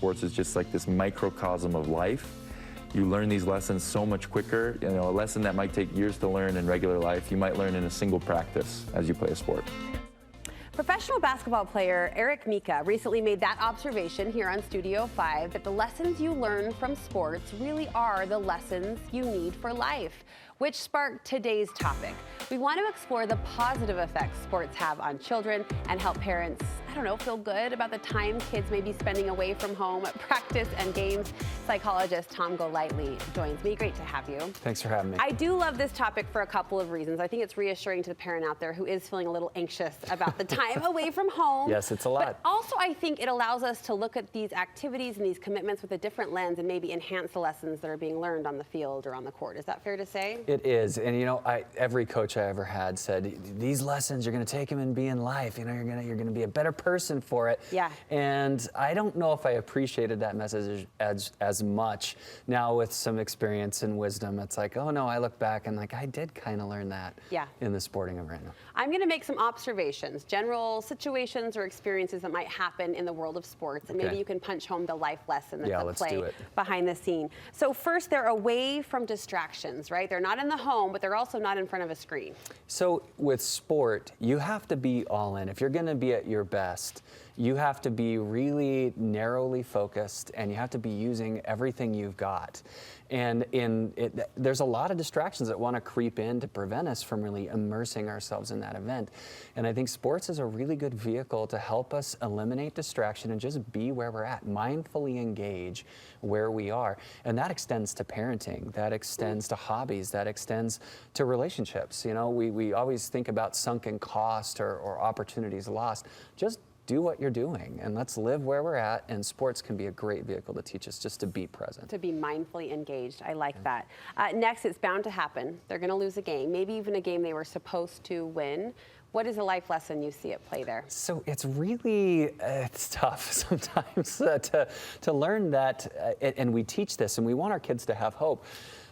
Sports is just like this microcosm of life. You learn these lessons so much quicker. You know, a lesson that might take years to learn in regular life, you might learn in a single practice as you play a sport. Professional basketball player Mika recently made that observation here on Studio 5 that the lessons you learn from sports really are the lessons you need for life, which sparked today's topic. We want to explore the positive effects sports have on children and help parents, feel good about the time kids may be spending away from home at practice and games. Psychologist Golightly joins me. Great to have you. Thanks for having me. I do love this topic for a couple of reasons. I think it's reassuring to the parent out there who is feeling a little anxious about the time away from home. Yes, it's a lot. But also, I think it allows us to look at these activities and these commitments with a different lens and maybe enhance the lessons that are being learned on the field or on the court. Is that fair to say? It is. And every coach I ever had said, these lessons, you're going to take them and be in life. You're going to be a better person for it. Yeah. And I don't know if I appreciated that message as much. Now with some experience and wisdom, it's like, oh no, I look back and I did kind of learn that in the sporting arena. I'm going to make some observations, general situations or experiences that might happen in the world of sports, and maybe you can punch home the life lesson that's at play behind the scene. So first, they're away from distractions, right? They're not in the home, but they're also not in front of a screen. So with sport, you have to be all in. If you're going to be at your best, you have to be really narrowly focused, and you have to be using everything you've got. And there's a lot of distractions that want to creep in to prevent us from really immersing ourselves in that event. And I think sports is a really good vehicle to help us eliminate distraction and just be where we're at, mindfully engage where we are. And that extends to parenting, that extends to hobbies, that extends to relationships. We always think about sunken cost or opportunities lost. Just do what you're doing and let's live where we're at, and sports can be a great vehicle to teach us just to be present. To be mindfully engaged. I like that. Next, it's bound to happen. They're going to lose a game, maybe even a game they were supposed to win. What is a life lesson you see at play there? So it's really, it's tough sometimes to learn that, and we teach this and we want our kids to have hope,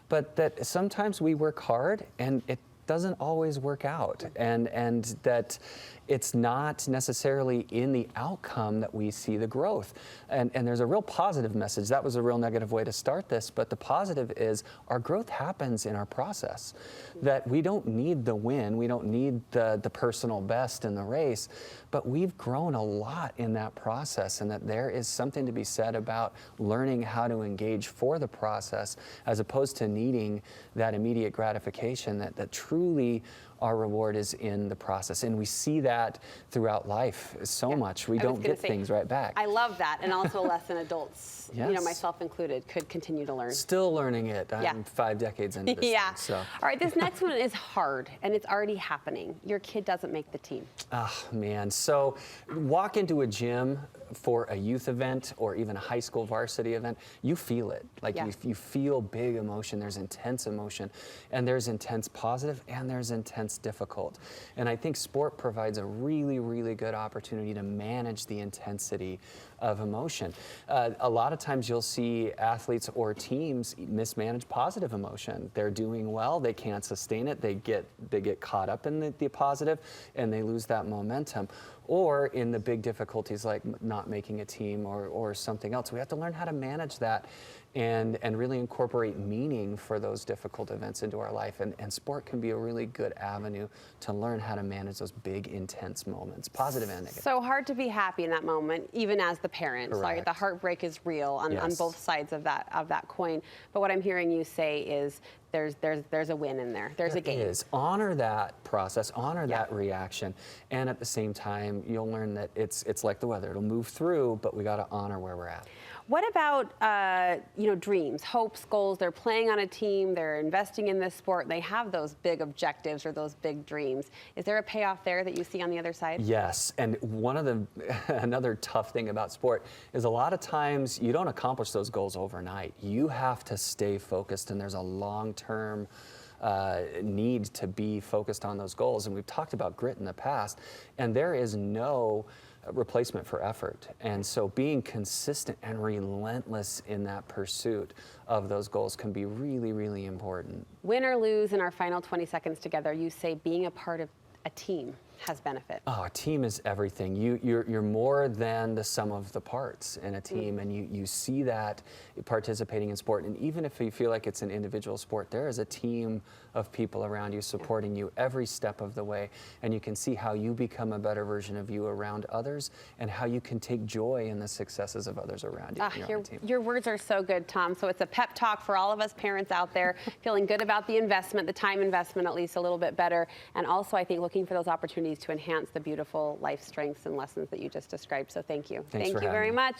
but that sometimes we work hard and it doesn't always work out, and that it's not necessarily in the outcome that we see the growth. And there's a real positive message. That was a real negative way to start this, but the positive is our growth happens in our process. That we don't need the win, we don't need the personal best in the race, but we've grown a lot in that process, and that there is something to be said about learning how to engage for the process as opposed to needing that immediate gratification, that truly our reward is in the process. And we see that throughout life so much. We don't get things right back. I love that. And also a lesson adults, myself included, could continue to learn. Still learning it. I'm 5 decades into this thing, so. All right, this next one is hard, and it's already happening. Your kid doesn't make the team. Oh, man. So walk into a gym for a youth event or even a high school varsity event, you feel it. You feel big emotion. There's intense emotion, and there's intense positive, and there's intense difficult. And I think sport provides a really, really good opportunity to manage the intensity of emotion. A lot of times you'll see athletes or teams mismanage positive emotion. They're doing well, they can't sustain it, they get caught up in the positive, and they lose that momentum. Or in the big difficulties like not making a team or something else. We have to learn how to manage that and really incorporate meaning for those difficult events into our life. And sport can be a really good avenue to learn how to manage those big, intense moments, positive and negative. So hard to be happy in that moment, even as the parent. Correct. The heartbreak is real on both sides of that coin. But what I'm hearing you say is there's a win in there. There's a game. There is. Honor that process, honor that reaction, and at the same time, you'll learn that it's like the weather. It'll move through, but we got to honor where we're at. What about dreams, hopes, goals? They're playing on a team. They're investing in this sport. And they have those big objectives or those big dreams. Is there a payoff there that you see on the other side? Yes, and another tough thing about sport is a lot of times you don't accomplish those goals overnight. You have to stay focused, and there's a long-term need to be focused on those goals. And we've talked about grit in the past, and there is no replacement for effort. And so being consistent and relentless in that pursuit of those goals can be really, really important. Win or lose in our final 20 seconds together, you say being a part of a team. has benefit? Oh, a team is everything. You're more than the sum of the parts in a team, and you see that participating in sport. And even if you feel like it's an individual sport, there is a team of people around you supporting you every step of the way, and you can see how you become a better version of you around others, and how you can take joy in the successes of others around you. when you're on a team. Your words are so good, Tom. So it's a pep talk for all of us parents out there, feeling good about the investment, the time investment at least a little bit better, and also I think looking for those opportunities to enhance the beautiful life strengths and lessons that you just described. So thank you. Thanks for Thank you having very me. much.